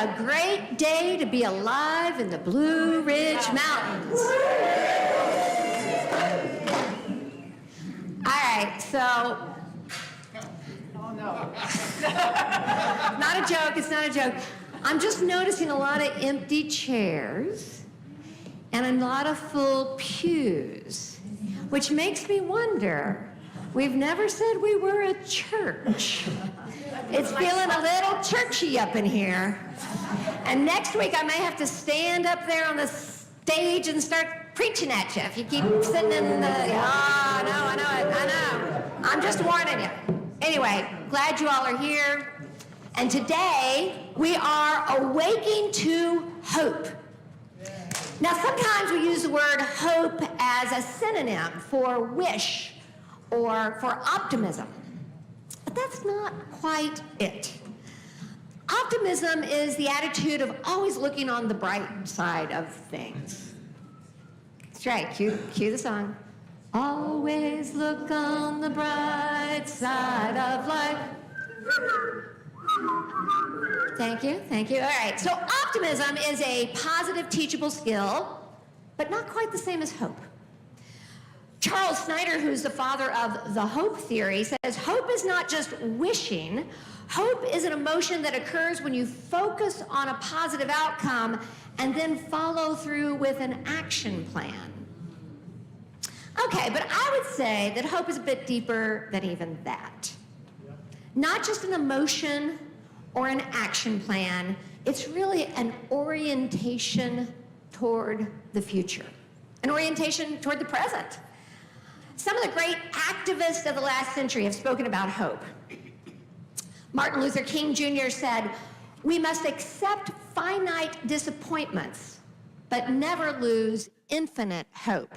a great day to be alive in the Blue Ridge Mountains. All right, so... Oh, no. Not a joke, it's not a joke. I'm just noticing a lot of empty chairs and a lot of full pews, which makes me wonder, we've never said we were a church. It's feeling a little churchy up in here. And next week I may have to stand up there on the stage and start preaching at you if you keep sitting in the, I know. I'm just warning you. Anyway, glad you all are here. And today we are awaking to hope. Now sometimes we use the word hope as a synonym for wish or for optimism. But that's not quite it. Optimism is the attitude of always looking on the bright side of things. That's right, cue the song. Always look on the bright side of life. Thank you. All right, so optimism is a positive, teachable skill, but not quite the same as hope. Charles Snyder, who's the father of the hope theory, says hope is not just wishing. Hope is an emotion that occurs when you focus on a positive outcome and then follow through with an action plan. Okay, but I would say that hope is a bit deeper than even that. Not just an emotion or an action plan, it's really an orientation toward the future, an orientation toward the present. Some of the great activists of the last century have spoken about hope. Martin Luther King Jr. said, "We must accept finite disappointments, but never lose infinite hope."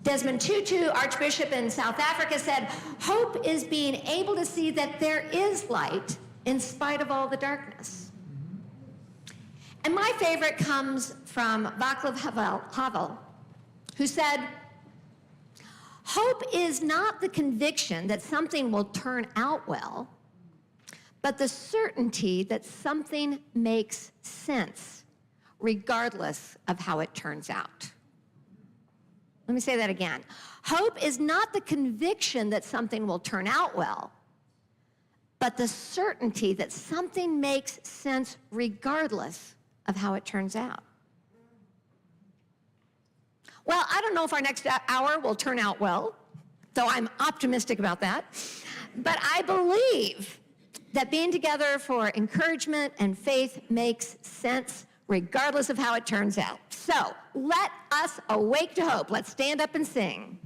Desmond Tutu, Archbishop in South Africa, said, "Hope is being able to see that there is light in spite of all the darkness." And my favorite comes from Václav Havel, who said, "Hope is not the conviction that something will turn out well, but the certainty that something makes sense, regardless of how it turns out." Let me say that again. Hope is not the conviction that something will turn out well, but the certainty that something makes sense regardless of how it turns out. Well, I don't know if our next hour will turn out well, though I'm optimistic about that. But I believe that being together for encouragement and faith makes sense regardless of how it turns out. So let us awake to hope. Let's stand up and sing.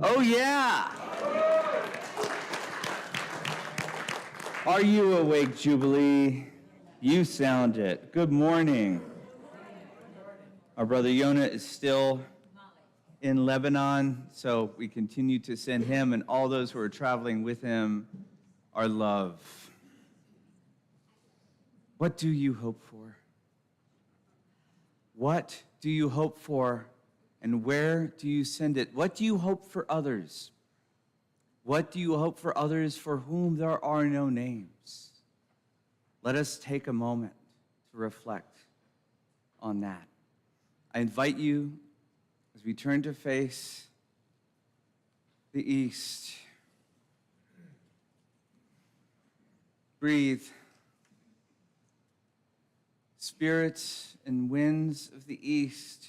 Oh, yeah. Are you awake, Jubilee? You sound it. Good morning. Our brother Yonah is still in Lebanon, so we continue to send him and all those who are traveling with him our love. What do you hope for? What do you hope for? And where do you send it? What do you hope for others? What do you hope for others for whom there are no names? Let us take a moment to reflect on that. I invite you, as we turn to face the east, breathe. Spirits and winds of the east,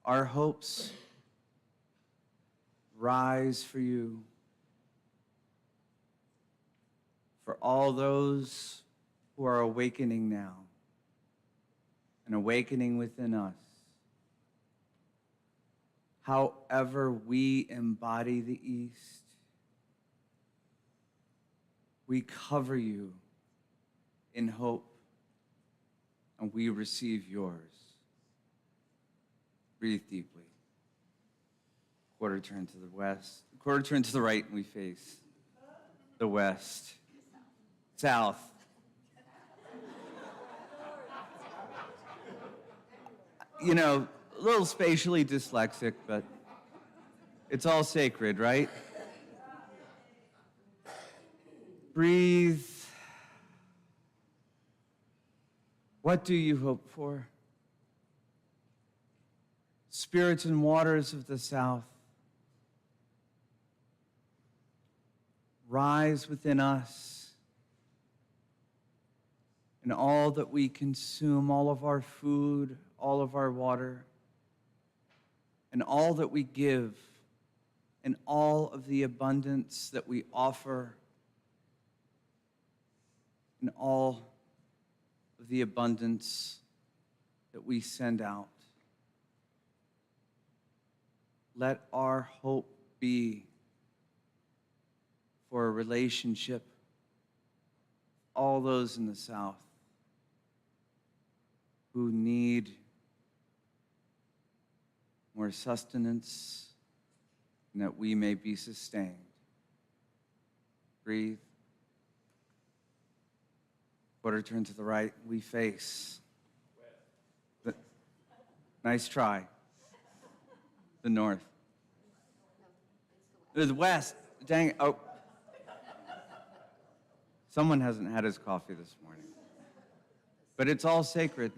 our hopes rise for you, for all those who are awakening now and awakening within us. However we embody the east, we cover you in hope, and we receive yours. Breathe deeply. Quarter turn to the west. Quarter turn to the right, and we face the west. South. You know, a little spatially dyslexic, but it's all sacred, right? Breathe. What do you hope for? Spirits and waters of the south, rise within us, and all that we consume, all of our food, all of our water, and all that we give, and all of the abundance that we offer, and all of the abundance that we send out. Let our hope be for a relationship, all those in the South who need more sustenance, and that we may be sustained. Breathe. Quarter turn to the right, we face. Nice try. The north. The west. Dang it. Oh. Someone hasn't had his coffee this morning. But it's all sacred.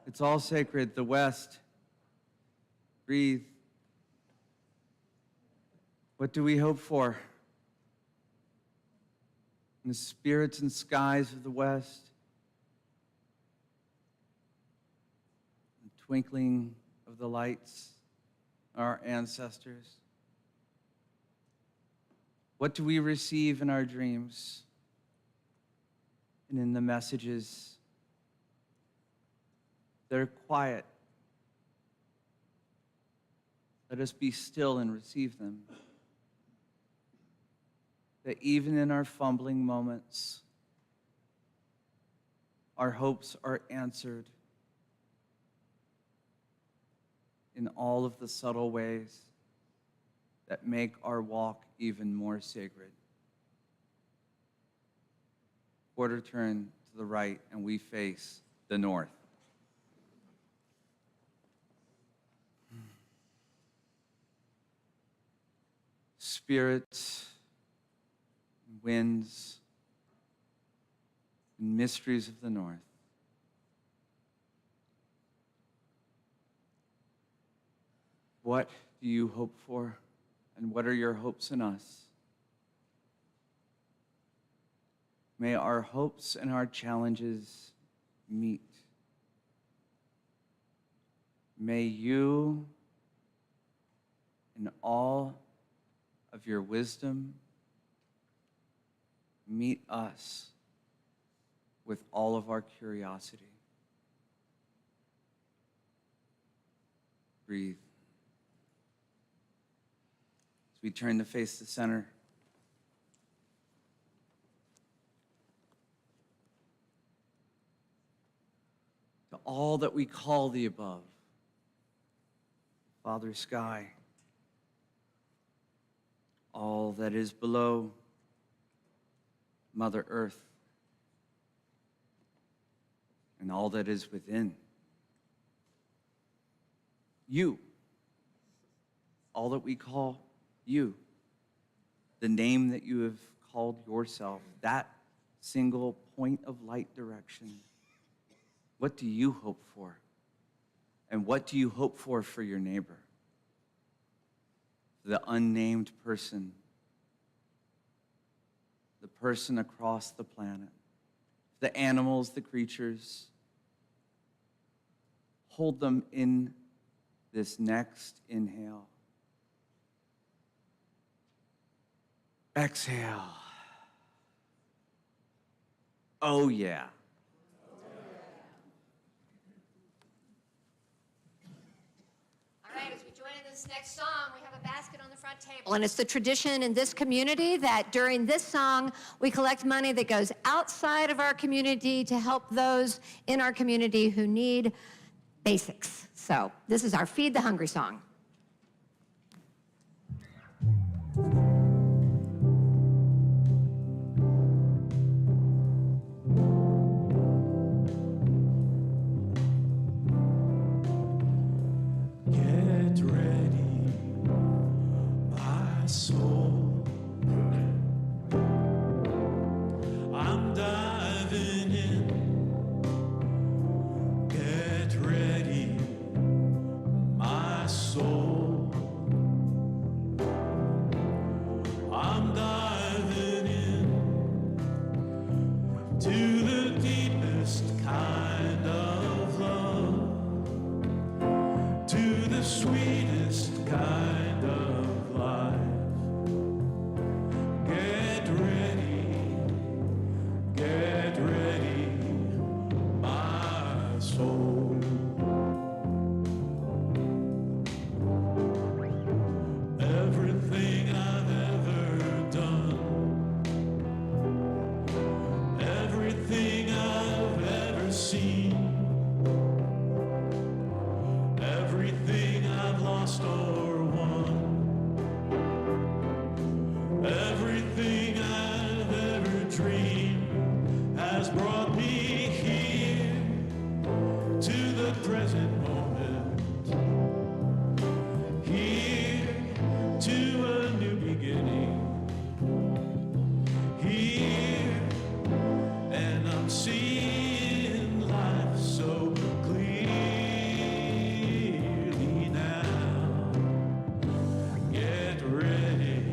It's all sacred. The west. Breathe. What do we hope for? In the spirits and skies of the west, the twinkling of the lights, our ancestors. What do we receive in our dreams and in the messages? They're quiet. Let us be still and receive them. That even in our fumbling moments, our hopes are answered in all of the subtle ways that make our walk even more sacred. Quarter turn to the right, and we face the north. Spirits, winds, and mysteries of the north. What do you hope for, and what are your hopes in us? May our hopes and our challenges meet. May you, in all of your wisdom, meet us with all of our curiosity. Breathe. As we turn to face the center, to all that we call the above, Father Sky, all that is below, Mother Earth, and all that is within. You, all that we call you, the name that you have called yourself, that single point of light direction. What do you hope for? And what do you hope for your neighbor? The unnamed person, the person across the planet, the animals, the creatures. Hold them in this next inhale. Exhale. Oh, yeah. All right, as we join in this next song, we have a basket on the front table. And it's the tradition in this community that during this song, we collect money that goes outside of our community to help those in our community who need basics. So this is our Feed the Hungry song. Get ready, my soul. I'm diving in. Get ready, my soul. I'm diving in to the deepest kind of love, to the sweetest kind of life. Get ready, my soul. Everything I've ever done, everything I've ever seen, everything I've lost or won, everything I've ever dreamed has brought me here to the present moment, here to a new beginning, here, and I'm seeing life so clearly now. Get ready,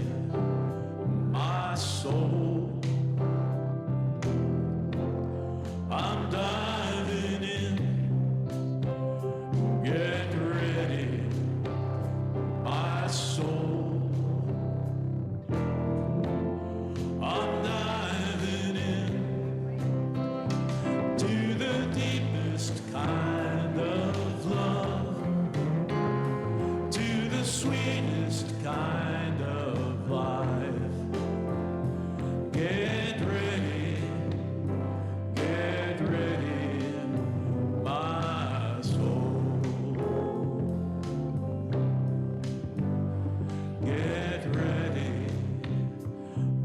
my soul. I'm diving in. Get ready, my soul. I'm diving in to the deepest kind of love, to the sweetest kind of life. Get ready, my soul. Get ready,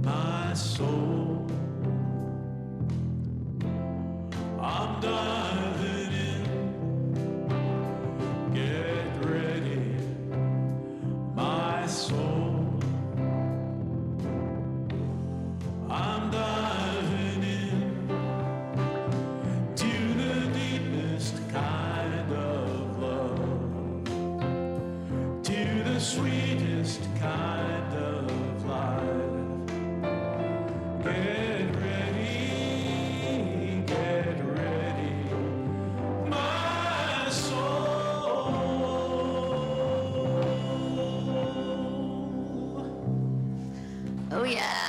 my soul. I'm diving in. Get ready, my soul. I'm diving in to the deepest kind of love, to the sweetest kind of life. Get ready, my soul. Oh, yeah.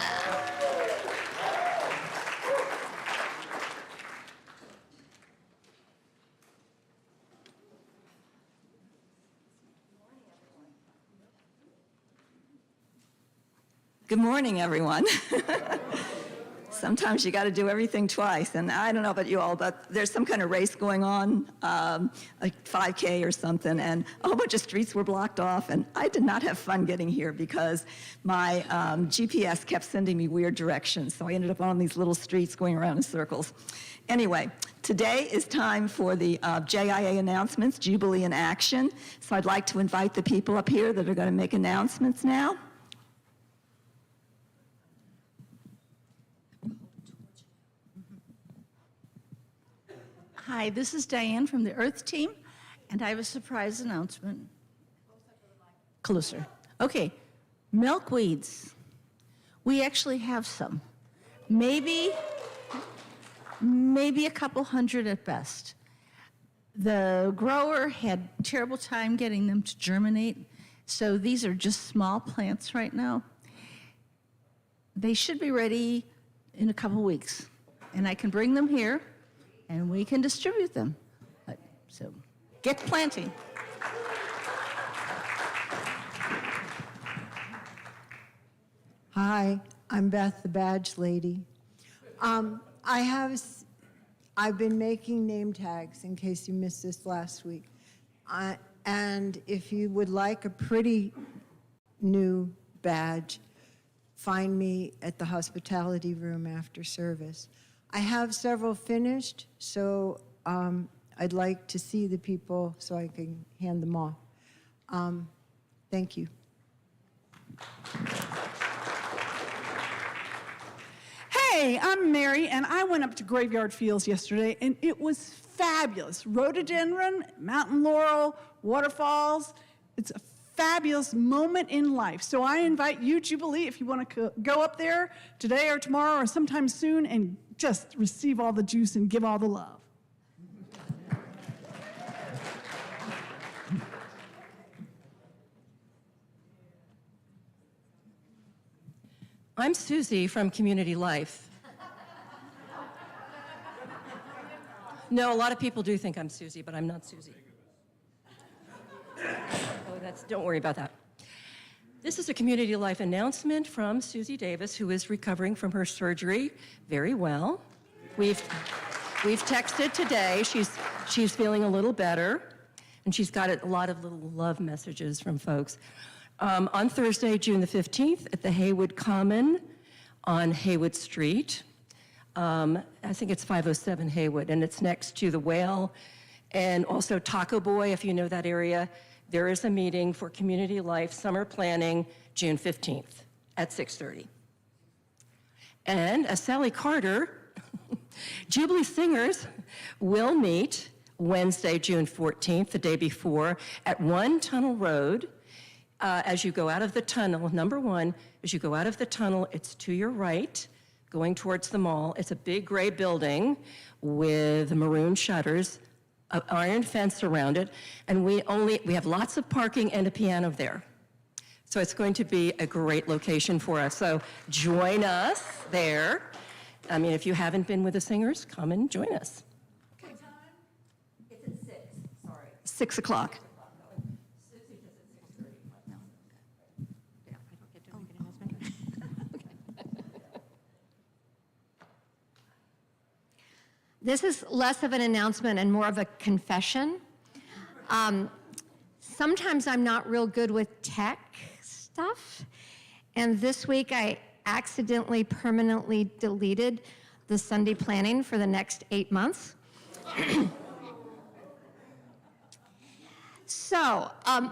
Good morning, everyone. sometimes you got to do everything twice. And I don't know about you all, but there's some kind of race going on, like 5K or something, and a whole bunch of streets were blocked off. And I did not have fun getting here because my GPS kept sending me weird directions. So I ended up on these little streets going around in circles. Anyway, today is time for the JIA announcements, Jubilee in Action. So I'd like to invite the people up here that are going to make announcements now. Hi, this is Diane from the Earth Team, and I have a surprise announcement. Closer. Okay, milkweeds. We actually have some. Maybe a couple hundred at best. The grower had a terrible time getting them to germinate, so these are just small plants right now. They should be ready in a couple weeks, and I can bring them here, and we can distribute them. So get planting. Hi, I'm Beth, the badge lady. I've been making name tags in case you missed this last week. And if you would like a pretty new badge, find me at the hospitality room after service. I have several finished, so I'd like to see the people so I can hand them off. Thank you. Hey, I'm Mary, and I went up to Graveyard Fields yesterday, and it was fabulous. Rhododendron, mountain laurel, waterfalls. It's a fabulous moment in life. So I invite you, Jubilee, if you want to go up there today or tomorrow or sometime soon and just receive all the juice and give all the love. I'm Susie from Community Life. No, a lot of people do think I'm Susie, but I'm not Susie. Oh, don't worry about that. This is a Community Life announcement from Susie Davis, who is recovering from her surgery very well. We've texted today. She's feeling a little better, and she's got a lot of little love messages from folks. On Thursday, June the 15th, at the Haywood Common on Haywood Street. I think it's 507 Haywood, and it's next to the Whale and also Taco Boy, if you know that area. There is a meeting for Community Life Summer Planning, June 15th at 6:30. And as Sally Carter, Jubilee Singers will meet Wednesday, June 14th, the day before, at 1 Tunnel Road. As you go out of the tunnel, number one, as you go out of the tunnel, it's to your right, going towards the mall. It's a big gray building with maroon shutters, an iron fence around it, and we have lots of parking and a piano there. So it's going to be a great location for us. So join us there. I mean, if you haven't been with the Singers, come and join us. What time? It's at 6, sorry. 6 o'clock. This is less of an announcement and more of a confession. Sometimes I'm not real good with tech stuff, and this week I accidentally permanently deleted the Sunday planning for the next 8 months. So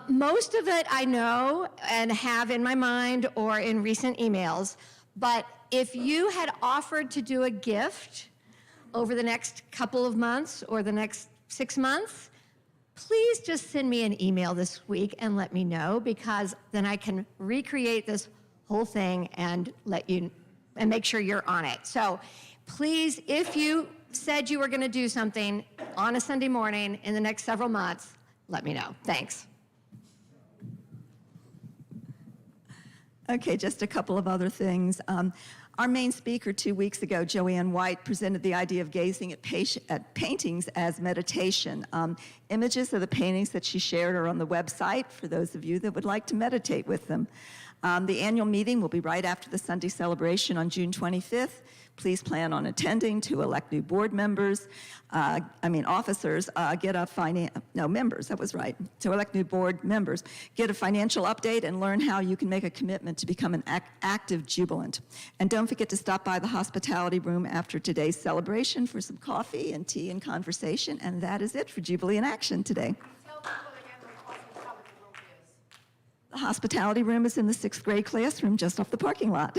most of it I know and have in my mind or in recent emails, but if you had offered to do a gift over the next couple of months or the next 6 months, please just send me an email this week and let me know, because then I can recreate this whole thing and let you and make sure you're on it. So please, if you said you were going to do something on a Sunday morning in the next several months, let me know. Thanks. Okay, just a couple of other things. Our main speaker 2 weeks ago, Joanne White, presented the idea of gazing at paintings as meditation. Images of the paintings that she shared are on the website for those of you that would like to meditate with them. The annual meeting will be right after the Sunday celebration on June 25th. Please plan on attending to elect new board members, officers, members, that was right, to elect new board members, get a financial update, and learn how you can make a commitment to become an active jubilant. And don't forget to stop by the hospitality room after today's celebration for some coffee and tea and conversation. And that is it for Jubilee in Action today. The hospitality room is in the 6th grade classroom just off the parking lot.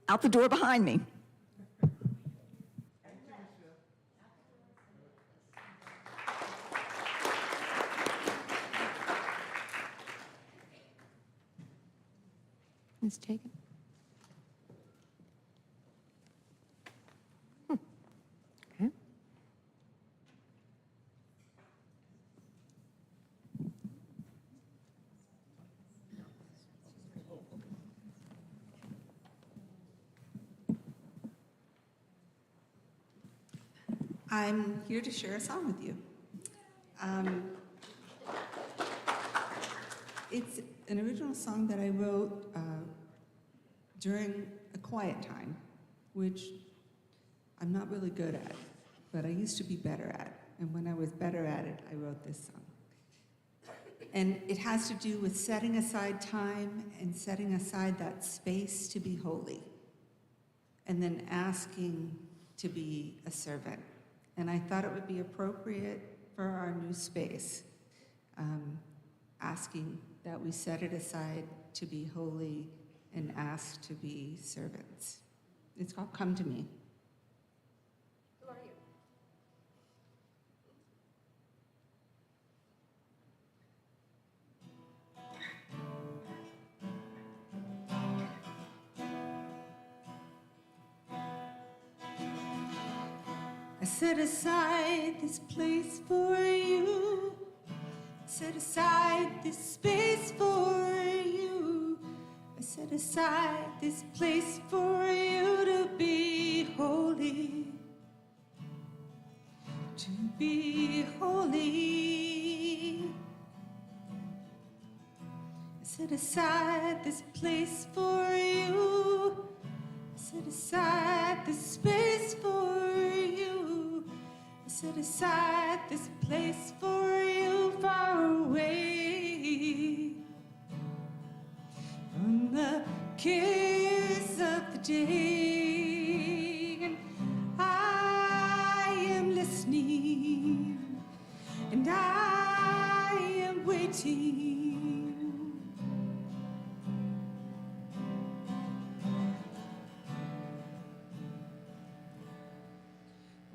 Out the door behind me. It's taken. Okay. I'm here to share a song with you. It's an original song that I wrote during a quiet time, which I'm not really good at, but I used to be better at. And when I was better at it, I wrote this song. And it has to do with setting aside time and setting aside that space to be holy, and then asking to be a servant. And I thought it would be appropriate for our new space, asking that we set it aside to be holy and ask to be servants. It's called Come to Me. Who are you? I set aside this place for you. I set aside this space for you. I set aside this place for you to be holy. To be holy. I set aside this place for you. I set aside this space for you. I set aside this place for you far away from the cares of the day. And I am listening, and I am waiting.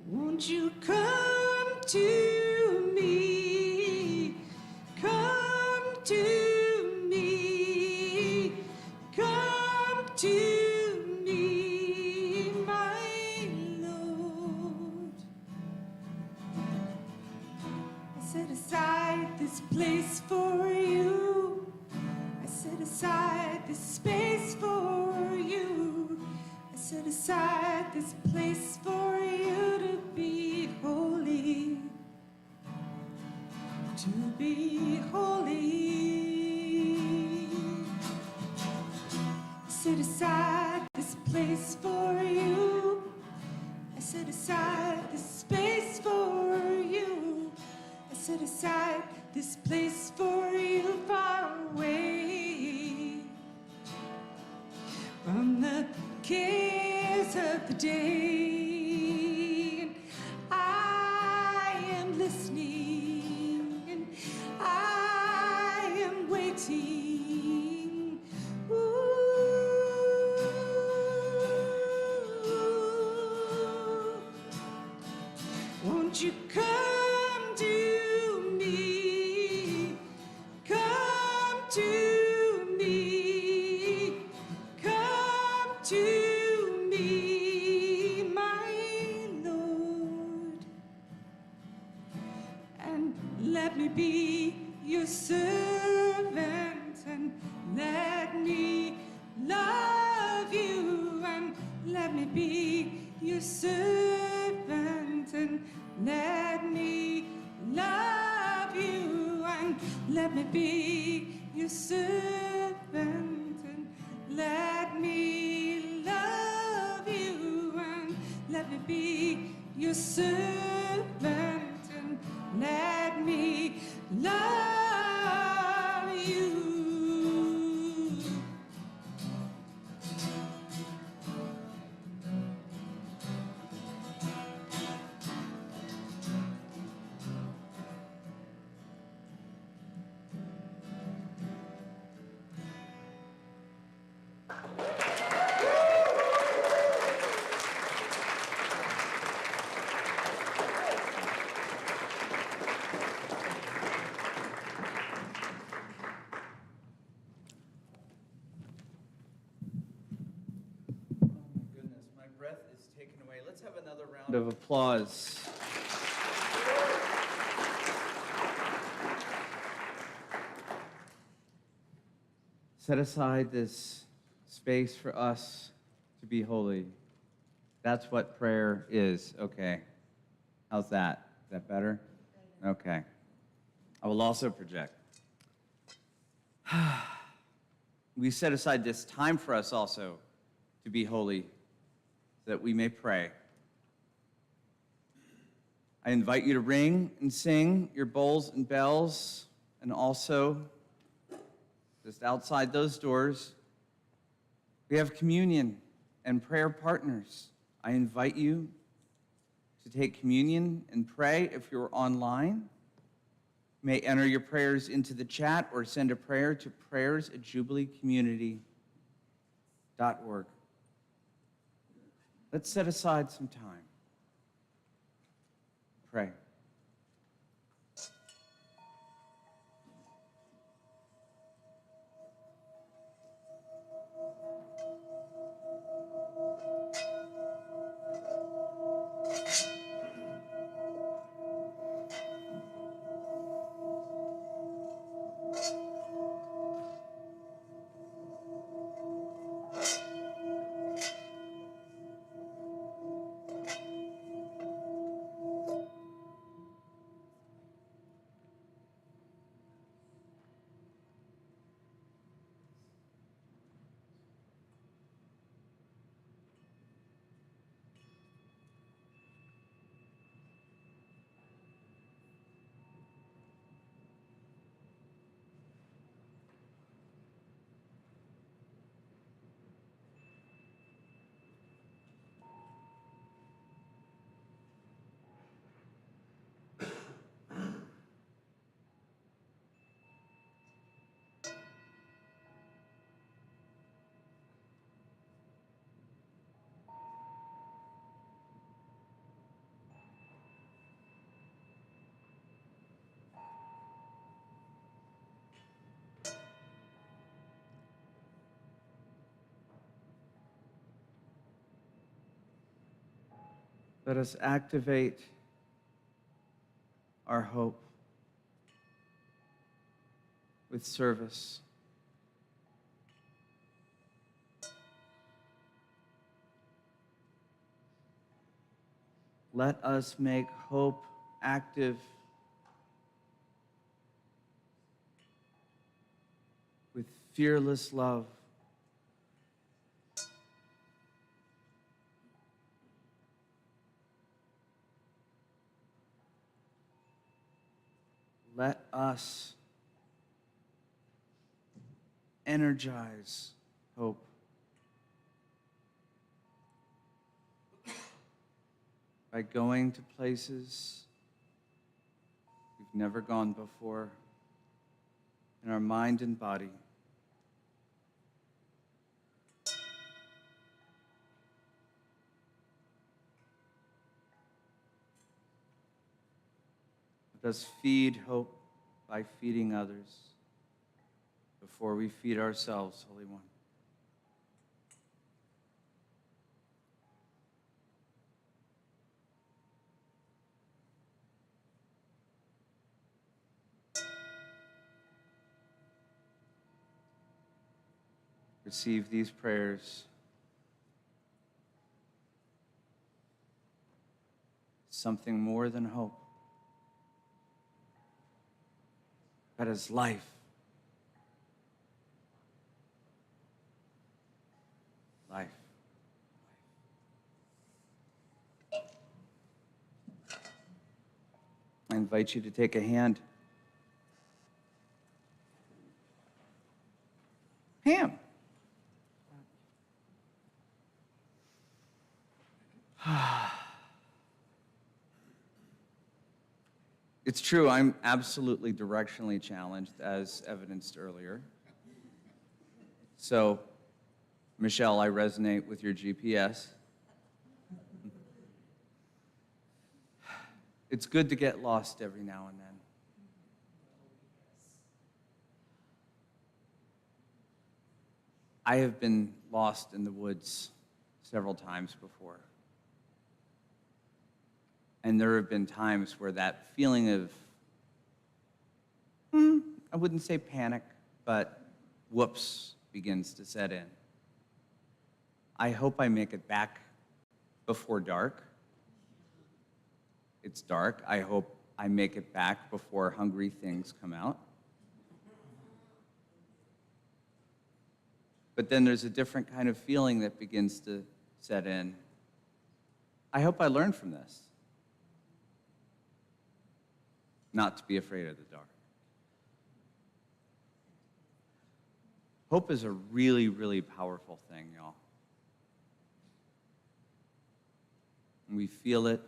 Won't you come to me? Come to me. Come to me, my Lord. I set aside this place for you. I set aside this space for you. I set aside this place for you to be holy. To be holy. I set aside this place for you. I set aside this space for you. I set aside this place for you far away from the cares of the day. I am listening, and I am waiting. Ooh. Won't you come to me? Come to me. Come to me, my Lord. And let me be your servant, and let me love you, and let me be your servant, and let me love you, and let me be your servant, and let me love you, and let me be your servant, and let me love you. Goodness, my breath is taken away. Let's have another round of applause. Set aside this space for us to be holy. That's what prayer is. Okay. How's that? Is that better? Okay. I will also project. We set aside this time for us also to be holy, so that we may pray. I invite you to ring and sing your bowls and bells, and also, just outside those doors, we have communion and prayer partners. I invite you to take communion and pray if you're online. You may enter your prayers into the chat or send a prayer to prayers@jubileecommunity.org. Let's set aside some time. Pray. Let us activate our hope with service. Let us make hope active with fearless love. Let us energize hope. By going to places we've never gone before in our mind and body. Let us feed hope by feeding others before we feed ourselves, Holy One. Receive these prayers. Something more than hope. That is life invite you to take a hand. Pam. It's true, I'm absolutely directionally challenged, as evidenced earlier. So, Michelle, I resonate with your GPS. It's good to get lost every now and then. I have been lost in the woods several times before. And there have been times where that feeling of, I wouldn't say panic, but whoops begins to set in. I hope I make it back before dark. It's dark. I hope I make it back before hungry things come out. But then there's a different kind of feeling that begins to set in. I hope I learn from this. Not to be afraid of the dark. Hope is a really, really powerful thing, y'all. And we feel it.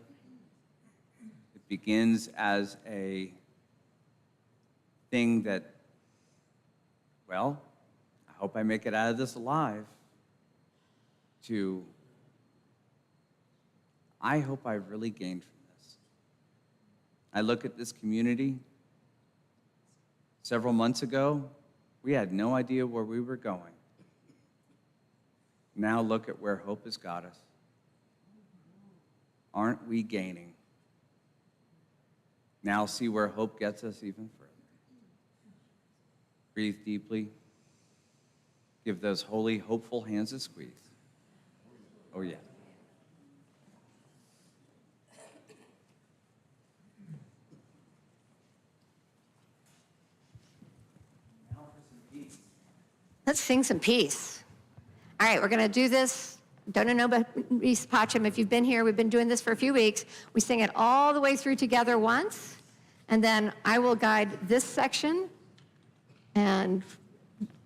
It begins as a thing that, well, I hope I make it out of this alive, to, I hope I really gained from this. I look at this community. Several months ago, we had no idea where we were going. Now look at where hope has got us. Aren't we gaining? Now see where hope gets us even further. Breathe deeply. Give those holy, hopeful hands a squeeze. Oh, yeah. Let's sing some peace. All right, we're going to do this. Don't know bis pacem. If you've been here, we've been doing this for a few weeks. We sing it all the way through together once, and then I will guide this section, and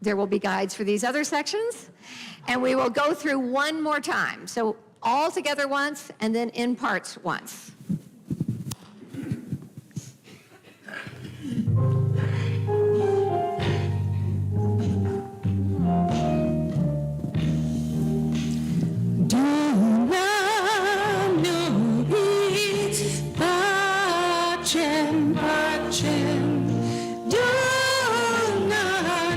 there will be guides for these other sections, and we will go through one more time. So all together once, and then in parts once. Pacem, dona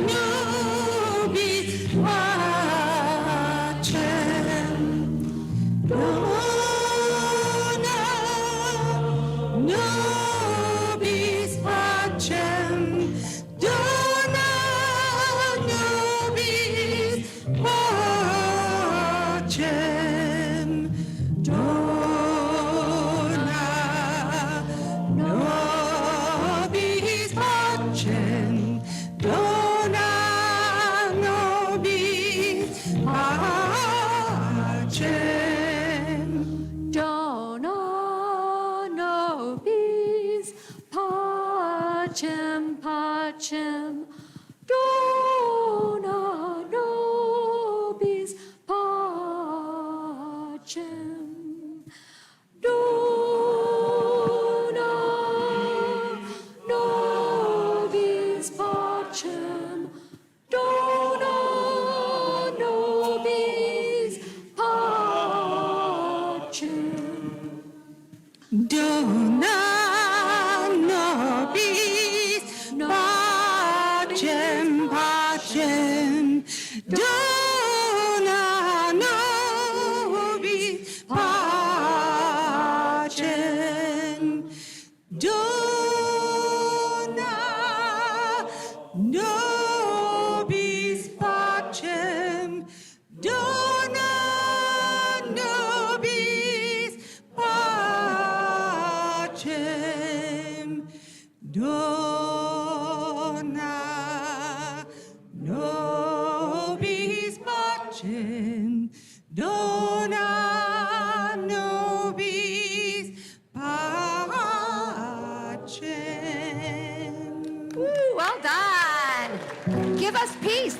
nobis pacem, dona nobis pacem, dona nobis pacem, dona. Dona nobis pacem, dona nobis pacem, dona nobis pacem.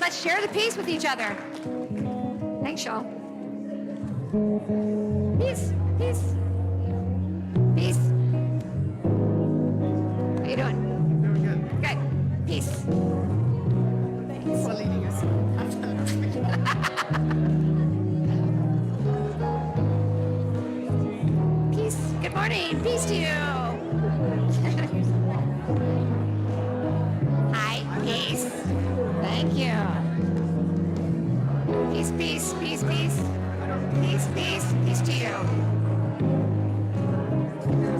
let's share the peace with each other. Thanks, y'all. Peace, peace, peace. How you doing? Doing good. Good. Peace. Thanks for leading us. Peace. Good morning. Peace to you. Hi. Peace. Thank you. Peace, peace, peace, peace. Peace, peace, peace to you.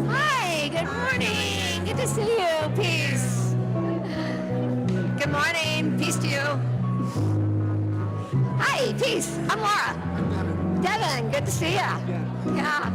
Hi, good morning. Good to see you. Peace. Good morning. Peace to you. Hi, peace. I'm Laura. I'm Devin. Good to see you. Yeah. Yeah.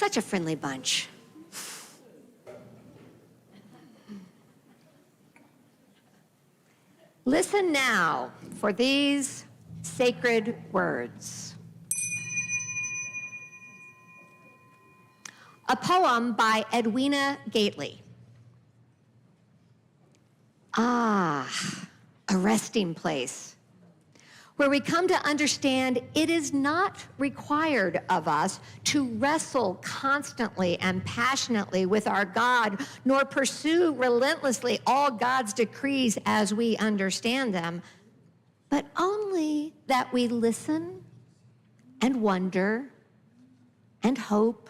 Such a friendly bunch. Listen now for these sacred words. A poem by Edwina Gately. Ah, a resting place where we come to understand it is not required of us to wrestle constantly and passionately with our God, nor pursue relentlessly all God's decrees as we understand them, but only that we listen and wonder and hope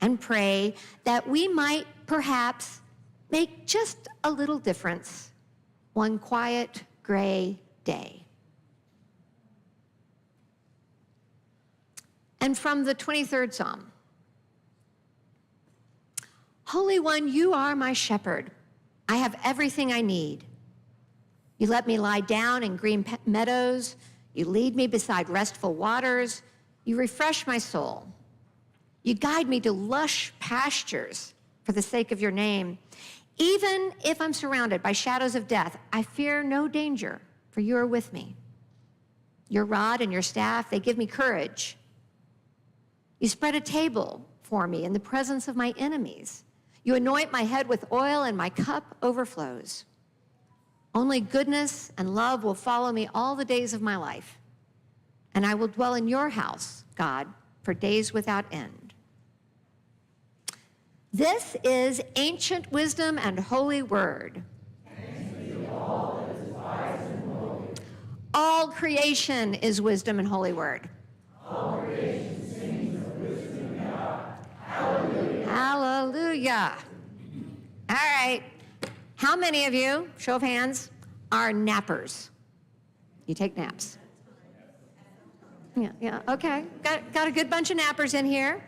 and pray that we might perhaps make just a little difference one quiet, gray day. And from the 23rd Psalm, Holy One, you are my shepherd. I have everything I need. You let me lie down in green meadows. You lead me beside restful waters. You refresh my soul. You guide me to lush pastures for the sake of your name. Even if I'm surrounded by shadows of death, I fear no danger, for you are with me. Your rod and your staff, they give me courage. You spread a table for me in the presence of my enemies. You anoint my head with oil, and my cup overflows. Only goodness and love will follow me all the days of my life, and I will dwell in your house, God, for days without end. This is ancient wisdom and holy word. All creation is wisdom and holy word. All creation sings of wisdom and God. Hallelujah. Hallelujah. All right. How many of you, show of hands, are nappers? You take naps. Yeah, okay. Got a good bunch of nappers in here.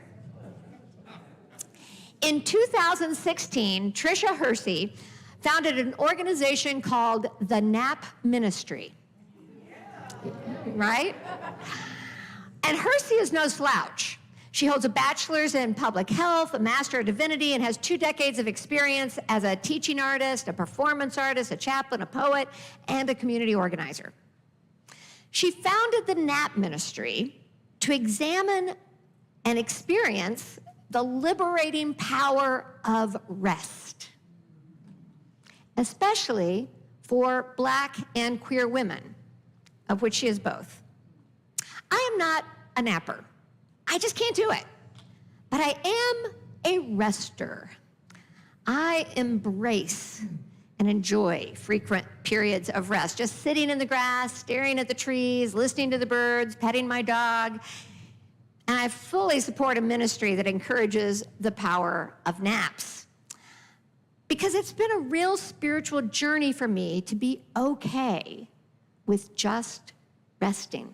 In 2016, Tricia Hersey founded an organization called the Nap Ministry. Right? And Hersey is no slouch. She holds a bachelor's in public health, a master of divinity, and has 2 decades of experience as a teaching artist, a performance artist, a chaplain, a poet, and a community organizer. She founded the Nap Ministry to examine and experience the liberating power of rest, especially for Black and queer women, of which she is both. I am not a napper. I just can't do it. But I am a rester. I embrace and enjoy frequent periods of rest, just sitting in the grass, staring at the trees, listening to the birds, petting my dog. And I fully support a ministry that encourages the power of naps. Because it's been a real spiritual journey for me to be okay with just resting.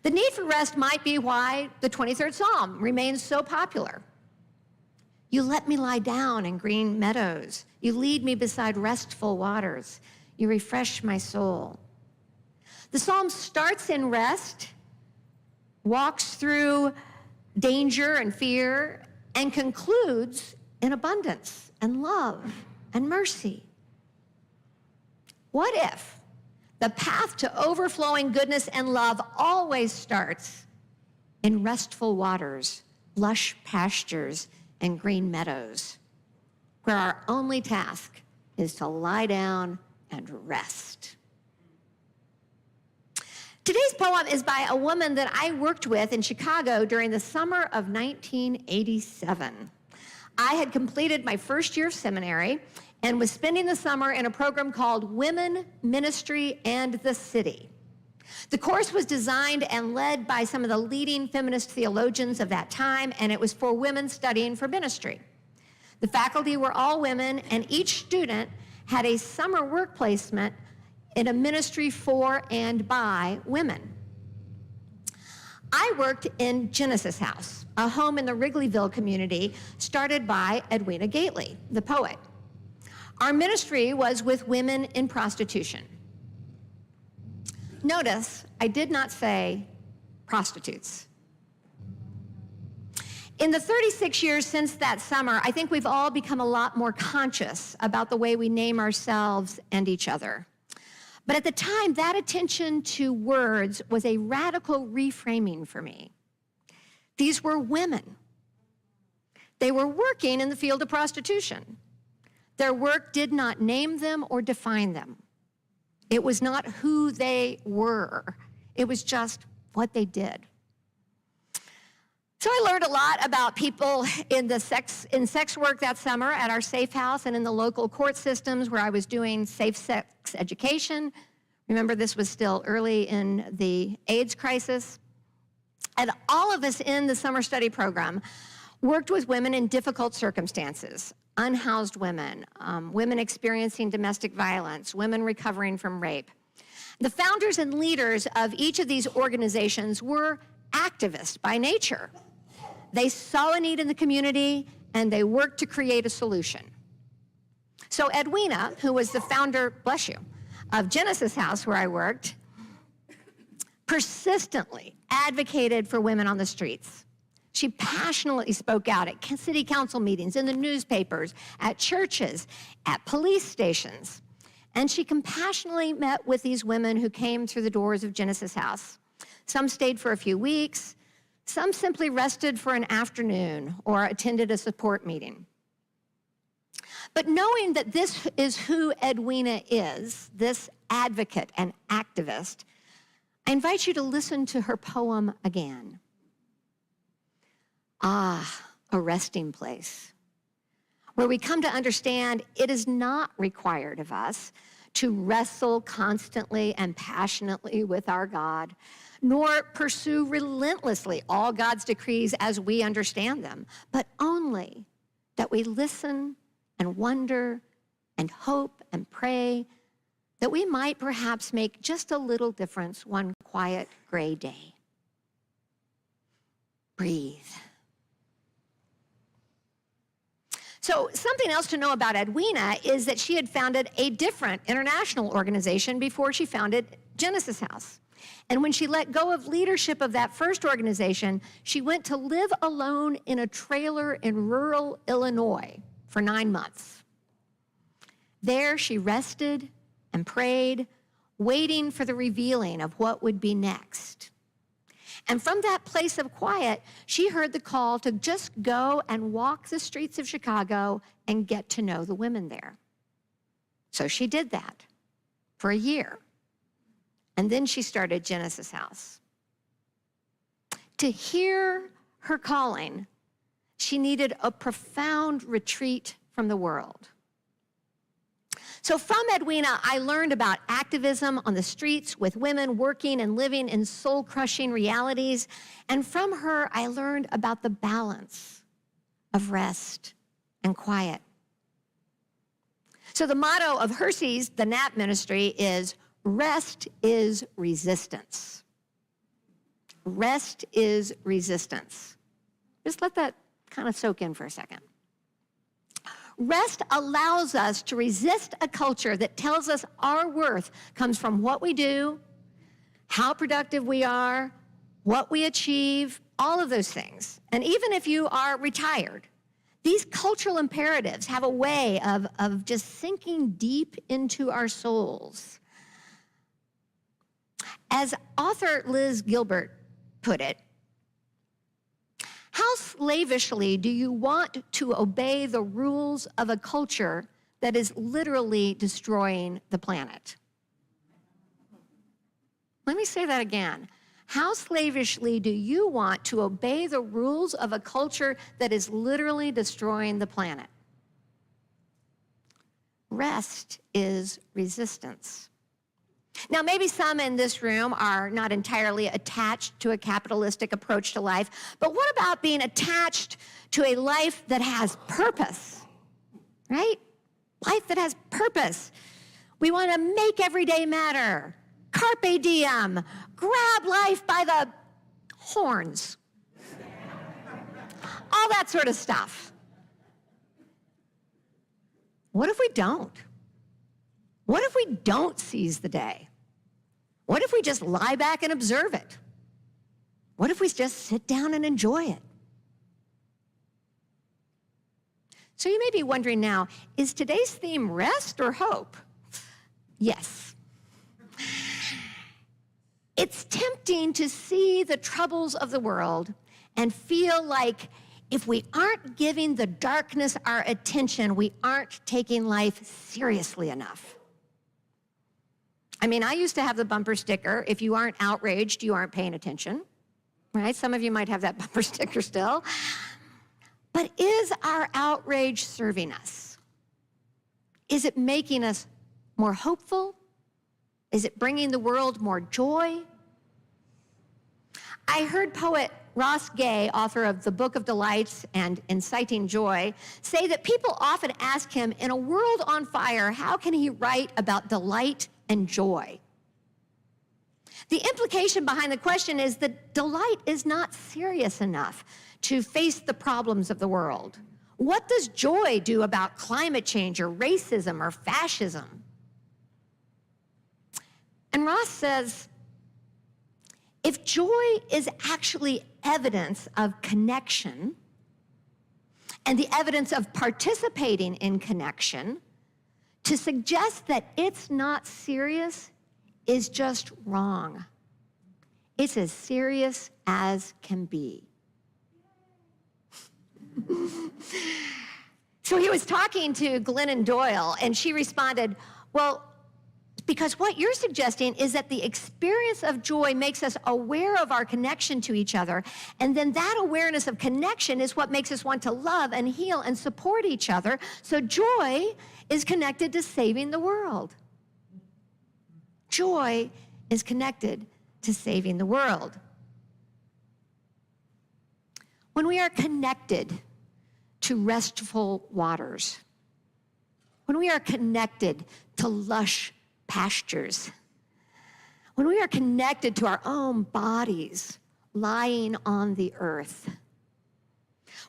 The need for rest might be why the 23rd Psalm remains so popular. You let me lie down in green meadows. You lead me beside restful waters. You refresh my soul. The Psalm starts in rest, walks through danger and fear, and concludes in abundance and love and mercy. What if the path to overflowing goodness and love always starts in restful waters, lush pastures, and green meadows, where our only task is to lie down and rest? Today's poem is by a woman that I worked with in Chicago during the summer of 1987. I had completed my first year of seminary and was spending the summer in a program called Women, Ministry, and the City. The course was designed and led by some of the leading feminist theologians of that time, and it was for women studying for ministry. The faculty were all women, and each student had a summer work placement in a ministry for and by women. I worked in Genesis House, a home in the Wrigleyville community started by Edwina Gately, the poet. Our ministry was with women in prostitution. Notice, I did not say prostitutes. In the 36 years since that summer, I think we've all become a lot more conscious about the way we name ourselves and each other. But at the time, that attention to words was a radical reframing for me. These were women. They were working in the field of prostitution. Their work did not name them or define them. It was not who they were. It was just what they did. So I learned a lot about people in sex work that summer at our safe house and in the local court systems where I was doing safe sex education. Remember, this was still early in the AIDS crisis. And all of us in the summer study program worked with women in difficult circumstances. Unhoused women, women experiencing domestic violence, women recovering from rape. The founders and leaders of each of these organizations were activists by nature. They saw a need in the community and they worked to create a solution. So Edwina, who was the founder, bless you, of Genesis House where I worked, persistently advocated for women on the streets. She passionately spoke out at city council meetings, in the newspapers, at churches, at police stations. And she compassionately met with these women who came through the doors of Genesis House. Some stayed for a few weeks. Some simply rested for an afternoon or attended a support meeting. But knowing that this is who Edwina is, this advocate and activist, I invite you to listen to her poem again. Ah, a resting place where we come to understand it is not required of us to wrestle constantly and passionately with our God, nor pursue relentlessly all God's decrees as we understand them, but only that we listen and wonder and hope and pray that we might perhaps make just a little difference one quiet gray day. Breathe. So something else to know about Edwina is that she had founded a different international organization before she founded Genesis House. And when she let go of leadership of that first organization, she went to live alone in a trailer in rural Illinois for 9 months. There she rested and prayed, waiting for the revealing of what would be next. And from that place of quiet, she heard the call to just go and walk the streets of Chicago and get to know the women there. So she did that for a year. And then she started Genesis House. To hear her calling, she needed a profound retreat from the world. So from Edwina, I learned about activism on the streets with women working and living in soul-crushing realities. And from her, I learned about the balance of rest and quiet. So the motto of Hersey's, the NAP ministry, is rest is resistance. Rest is resistance. Just let that kind of soak in for a second. Rest allows us to resist a culture that tells us our worth comes from what we do, how productive we are, what we achieve, all of those things. And even if you are retired, these cultural imperatives have a way of just sinking deep into our souls. As author Liz Gilbert put it, how slavishly do you want to obey the rules of a culture that is literally destroying the planet? Let me say that again. How slavishly do you want to obey the rules of a culture that is literally destroying the planet? Rest is resistance. Now, maybe some in this room are not entirely attached to a capitalistic approach to life, but what about being attached to a life that has purpose, right? Life that has purpose. We want to make every day matter. Carpe diem. Grab life by the horns. All that sort of stuff. What if we don't? What if we don't seize the day? What if we just lie back and observe it? What if we just sit down and enjoy it? So you may be wondering now, is today's theme rest or hope? Yes. It's tempting to see the troubles of the world and feel like if we aren't giving the darkness our attention, we aren't taking life seriously enough. I mean, I used to have the bumper sticker, if you aren't outraged, you aren't paying attention, right? Some of you might have that bumper sticker still. But is our outrage serving us? Is it making us more hopeful? Is it bringing the world more joy? I heard poet Ross Gay, author of The Book of Delights and Inciting Joy, say that people often ask him, in a world on fire, how can he write about delight and joy? The implication behind the question is that delight is not serious enough to face the problems of the world. What does joy do about climate change or racism or fascism? And Ross says, if joy is actually evidence of connection and the evidence of participating in connection, to suggest that it's not serious is just wrong. It's as serious as can be. So he was talking to Glennon Doyle, and she responded, well, Because what you're suggesting is that the experience of joy makes us aware of our connection to each other. And then that awareness of connection is what makes us want to love and heal and support each other. So joy is connected to saving the world. Joy is connected to saving the world. When we are connected to restful waters, when we are connected to lush pastures, when we are connected to our own bodies lying on the earth,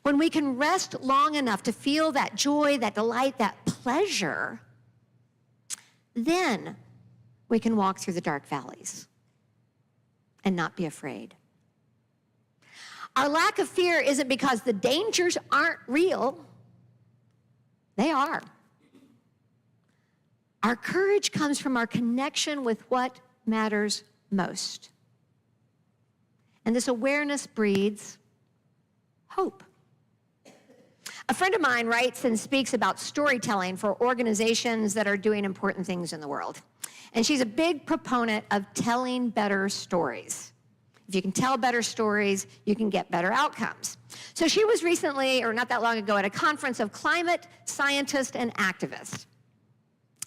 when we can rest long enough to feel that joy, that delight, that pleasure, then we can walk through the dark valleys and not be afraid. Our lack of fear isn't because the dangers aren't real. They are. Our courage comes from our connection with what matters most. And this awareness breeds hope. A friend of mine writes and speaks about storytelling for organizations that are doing important things in the world. And she's a big proponent of telling better stories. If you can tell better stories, you can get better outcomes. So she was recently, or not that long ago, at a conference of climate scientists and activists.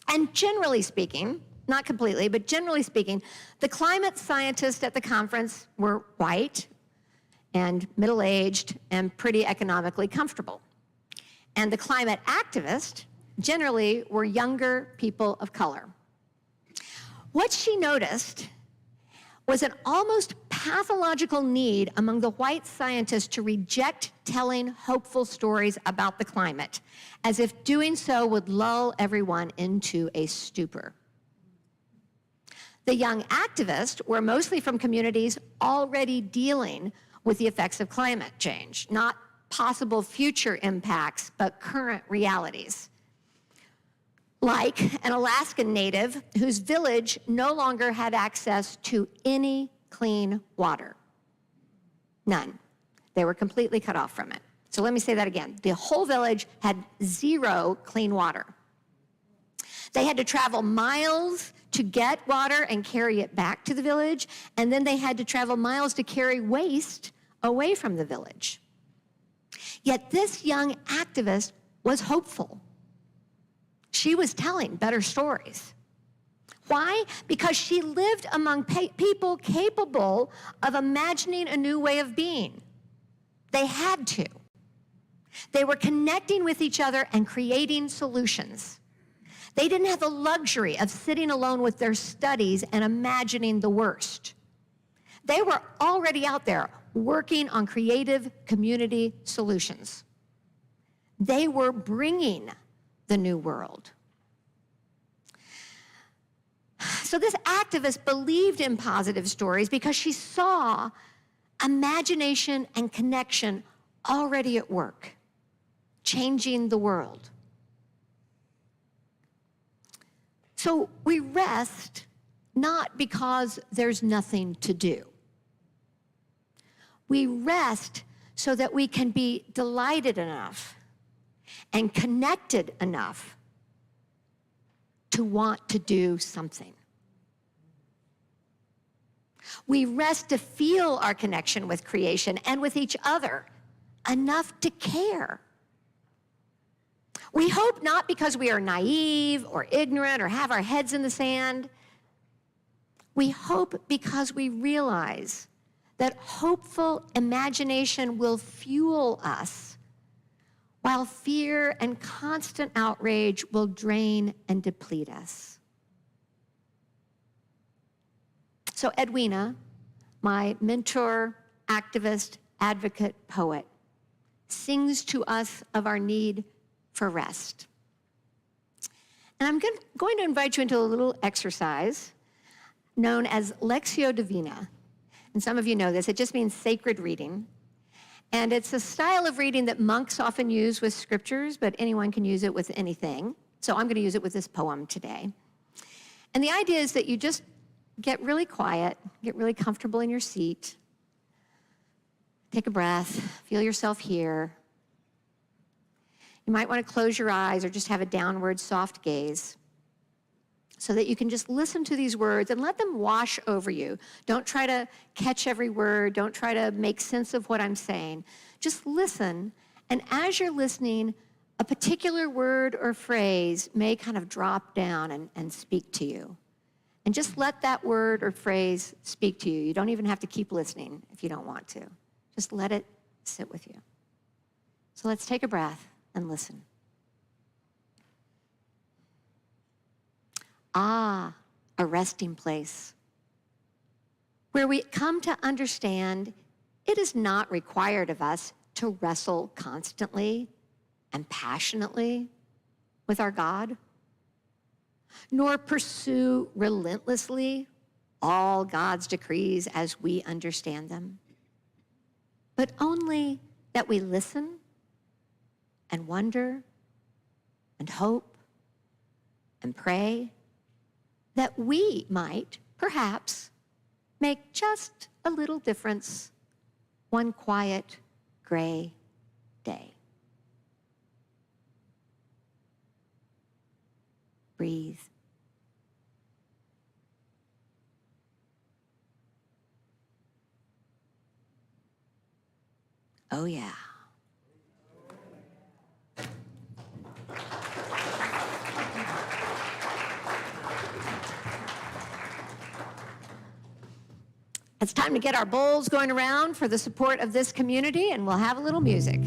And generally speaking, not completely, but generally speaking, the climate scientists at the conference were white and middle-aged and pretty economically comfortable. And the climate activists generally were younger people of color. What she noticed was an almost pathological need among the white scientists to reject telling hopeful stories about the climate, as if doing so would lull everyone into a stupor. The young activists were mostly from communities already dealing with the effects of climate change, not possible future impacts, but current realities. Like an Alaskan native whose village no longer had access to any clean water. None. They were completely cut off from it. So let me say that again. The whole village had zero clean water. They had to travel miles to get water and carry it back to the village, and then they had to travel miles to carry waste away from the village. Yet this young activist was hopeful. She was telling better stories. Why? Because she lived among people capable of imagining a new way of being. They had to. They were connecting with each other and creating solutions. They didn't have the luxury of sitting alone with their studies and imagining the worst. They were already out there working on creative community solutions. They were bringing the new world. So this activist believed in positive stories because she saw imagination and connection already at work, changing the world. So we rest not because there's nothing to do. We rest so that we can be delighted enough and connected enough to want to do something. We rest to feel our connection with creation and with each other enough to care. We hope not because we are naive or ignorant or have our heads in the sand. We hope because we realize that hopeful imagination will fuel us, while fear and constant outrage will drain and deplete us. So Edwina, my mentor, activist, advocate, poet, sings to us of our need for rest. And I'm going to invite you into a little exercise known as Lectio Divina. And some of you know this. It just means sacred reading. And it's a style of reading that monks often use with scriptures, but anyone can use it with anything. So I'm going to use it with this poem today. And the idea is that you just get really quiet, get really comfortable in your seat, take a breath, feel yourself here. You might want to close your eyes or just have a downward soft gaze. so that you can just listen to these words and let them wash over you. Don't try to catch every word. Don't try to make sense of what I'm saying. Just listen, and as you're listening, a particular word or phrase may kind of drop down and speak to you. And just let that word or phrase speak to you. You don't even have to keep listening if you don't want to. Just let it sit with you. So let's take a breath and listen. Ah, a resting place where we come to understand it is not required of us to wrestle constantly and passionately with our God, nor pursue relentlessly all God's decrees as we understand them, but only that we listen and wonder and hope and pray that we might, perhaps, make just a little difference one quiet, gray day. Breathe. Oh, yeah. It's time to get our bowls going around for the support of this community, and we'll have a little music.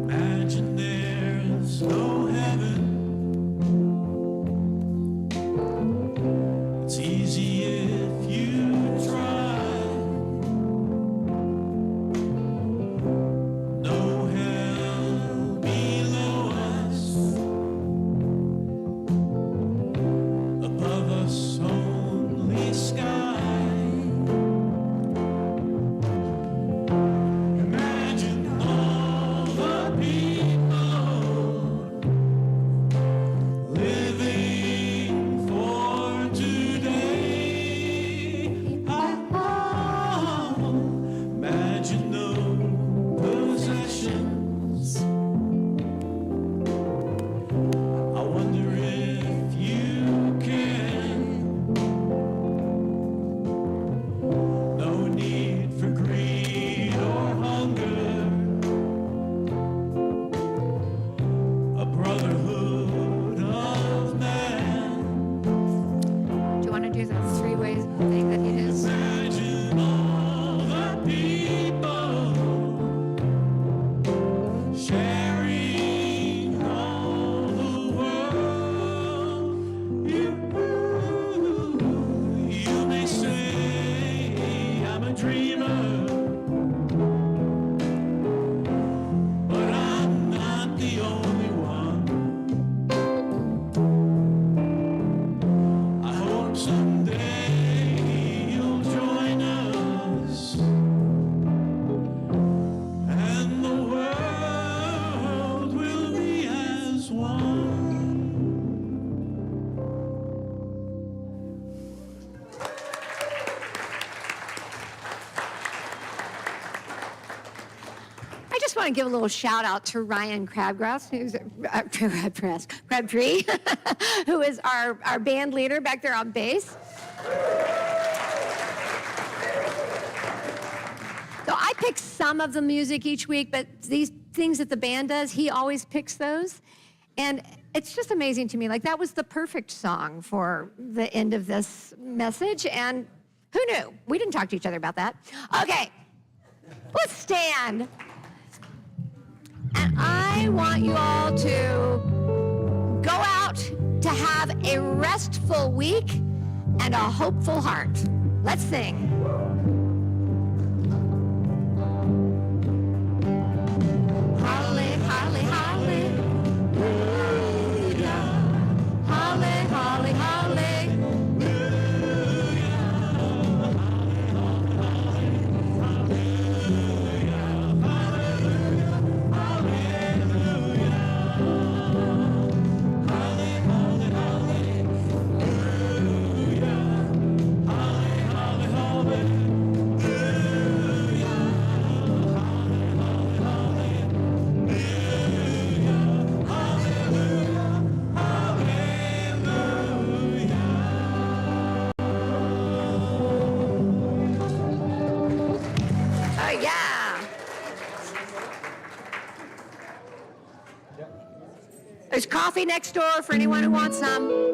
Imagine there's no heaven. It's easy if you try. No hell below us. Above us only sky. Imagine all the people living for today. Imagine no possessions. I wonder if you can. No need for greed or hunger. A brotherhood of man. Do you want to do the three-way thing that he did? Imagine all the people sharing all the world. You may say I'm a dreamer, but I'm not the only one. I hope someday you'll join us, and the world will be as one. I just want to give a little shout out to Ryan Crabtree, who is our band leader back there on bass. So I pick some of the music each week, but these things that the band does, he always picks those. And it's just amazing to me. Like, that was the perfect song for the end of this message. And who knew? We didn't talk to each other about that. Okay, let's stand. And I want you all to go out to have a restful week and a hopeful heart. Let's sing. Holly, holly, holly. Holly, holly, holly. coffee next door for anyone who wants some.